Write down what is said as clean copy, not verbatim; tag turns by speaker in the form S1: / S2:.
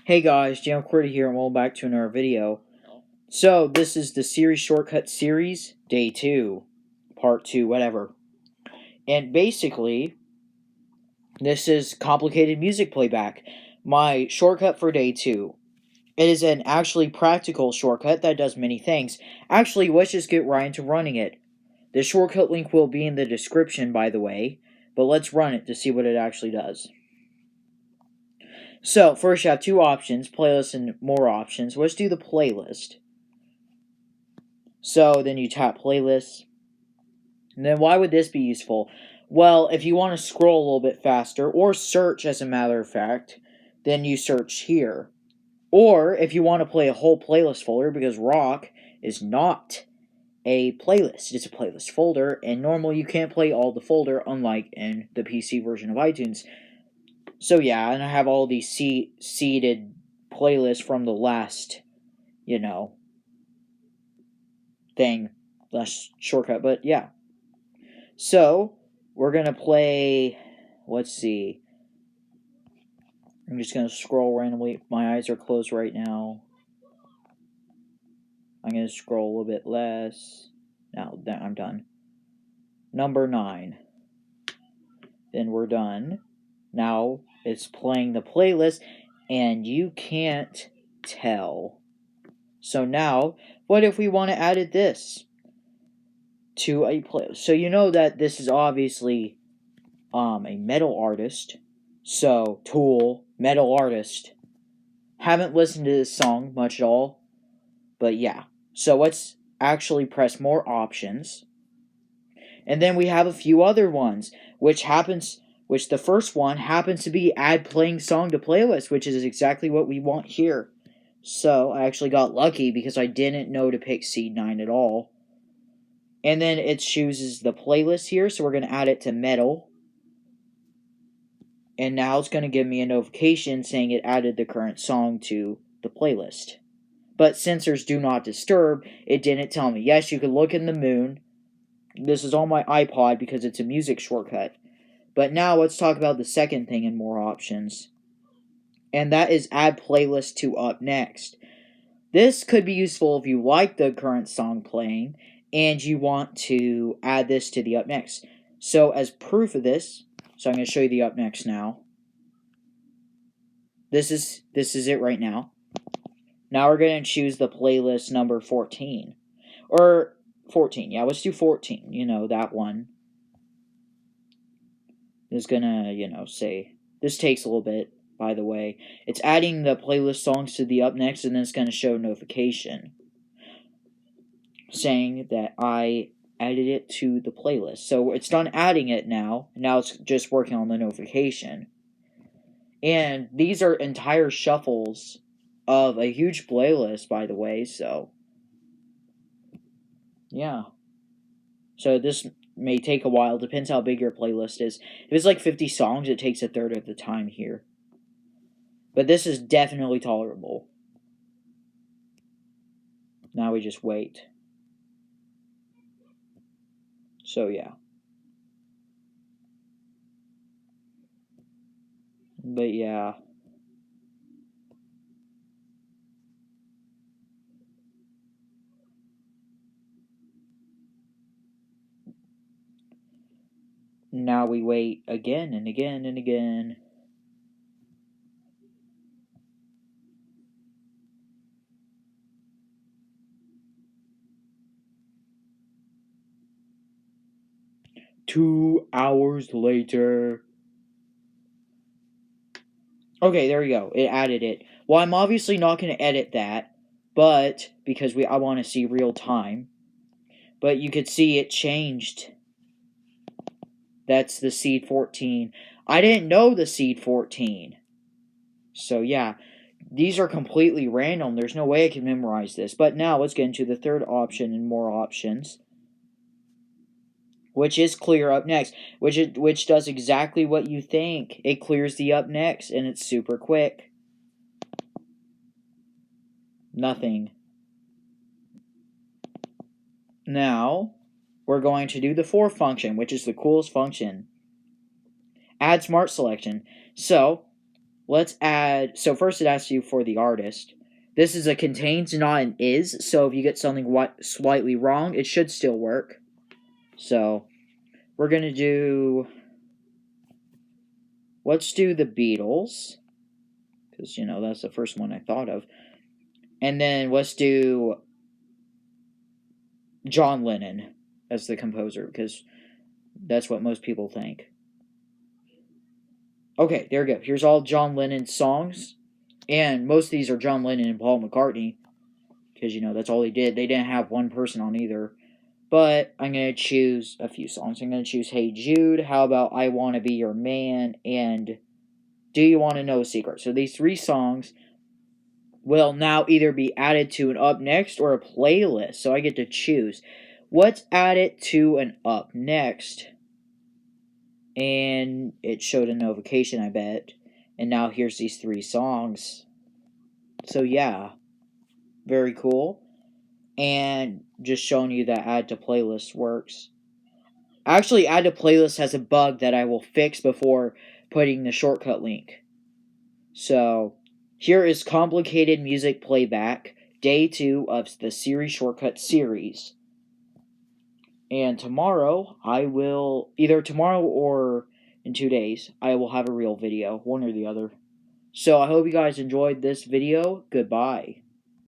S1: Hey guys, Jam Quarter here, and welcome back to another video. So, this is the series shortcut series, day 2, part 2, whatever. And basically, this is complicated music playback, my shortcut for day 2. It is an actually practical shortcut that does many things. Actually, let's just get right into running it. The shortcut link will be in the description, by the way, but let's run it to see what it actually does. So, first you have two options, playlist and more options. Let's do the playlist. So, then you tap playlist. And then why would this be useful? Well, if you want to scroll a little bit faster, or search as a matter of fact, then you search here. Or, if you want to play a whole playlist folder, because rock is not a playlist, it's a playlist folder, and normally you can't play all the folder, unlike in the PC version of iTunes. So yeah, and I have all these seeded playlists from the last, thing, last shortcut, but yeah. So, we're gonna play, let's see. I'm just gonna scroll randomly. My eyes are closed right now. I'm gonna scroll a little bit less. Now, I'm done. Number 9. Then we're done. Now, it's playing the playlist, and you can't tell. So now, what if we want to add this to a playlist? So you know that this is obviously a metal artist. So, Tool, metal artist. Haven't listened to this song much at all, but yeah. So let's actually press more options. And then we have a few other ones, which the first one happens to be add playing song to playlist, which is exactly what we want here. So, I actually got lucky because I didn't know to pick Seed 9 at all. And then it chooses the playlist here, so we're going to add it to metal. And now it's going to give me a notification saying it added the current song to the playlist. But sensors do not disturb, it didn't tell me. Yes, you could look in the moon. This is on my iPod because it's a music shortcut. But now let's talk about the second thing in more options. And that is add playlist to up next. This could be useful if you like the current song playing and you want to add this to the up next. So as proof of this, so I'm going to show you the up next now. This is it right now. Now we're going to choose the playlist number 14. Or 14, yeah, let's do 14. That one. Is going to, say, this takes a little bit, by the way. It's adding the playlist songs to the up next, and then it's going to show a notification saying that I added it to the playlist. So it's done adding it now. Now it's just working on the notification. And these are entire shuffles of a huge playlist, by the way, so yeah. So this may take a while, depends how big your playlist is. If it's like 50 songs, it takes a third of the time here. But this is definitely tolerable. Now we just wait. So yeah. But yeah. Now we wait again and again and again. Two hours later. Okay, there we go. It added it. Well, I'm obviously not going to edit that, but because I want to see real time. But you could see it changed. That's the seed 14. I didn't know the seed 14. So yeah, these are completely random. There's no way I can memorize this. But now let's get into the third option and more options, which is clear up next, which does exactly what you think. It clears the up next, and it's super quick. Nothing. Now, we're going to do the for function, which is the coolest function. Add smart selection. So, let's add, so first it asks you for the artist. This is a contains, not an is, so if you get something slightly wrong, it should still work. So, we're going to do, let's do the Beatles, because, that's the first one I thought of. And then let's do John Lennon as the composer, because that's what most people think. Okay, there we go. Here's all John Lennon's songs. And most of these are John Lennon and Paul McCartney. Because, that's all they did. They didn't have one person on either. But I'm going to choose a few songs. I'm going to choose Hey Jude. How about I Want to Be Your Man? And Do You Want to Know a Secret? So these 3 songs will now either be added to an up next or a playlist. So I get to choose. Let's add it to an up next. And it showed a notification, I bet. And now here's these 3 songs. So yeah, very cool. And just showing you that add to playlist works. Actually, add to playlist has a bug that I will fix before putting the shortcut link. So here is complicated music playback, day 2 of the Siri shortcut series. And tomorrow, either tomorrow or in 2 days, I will have a real video, one or the other. So I hope you guys enjoyed this video. Goodbye.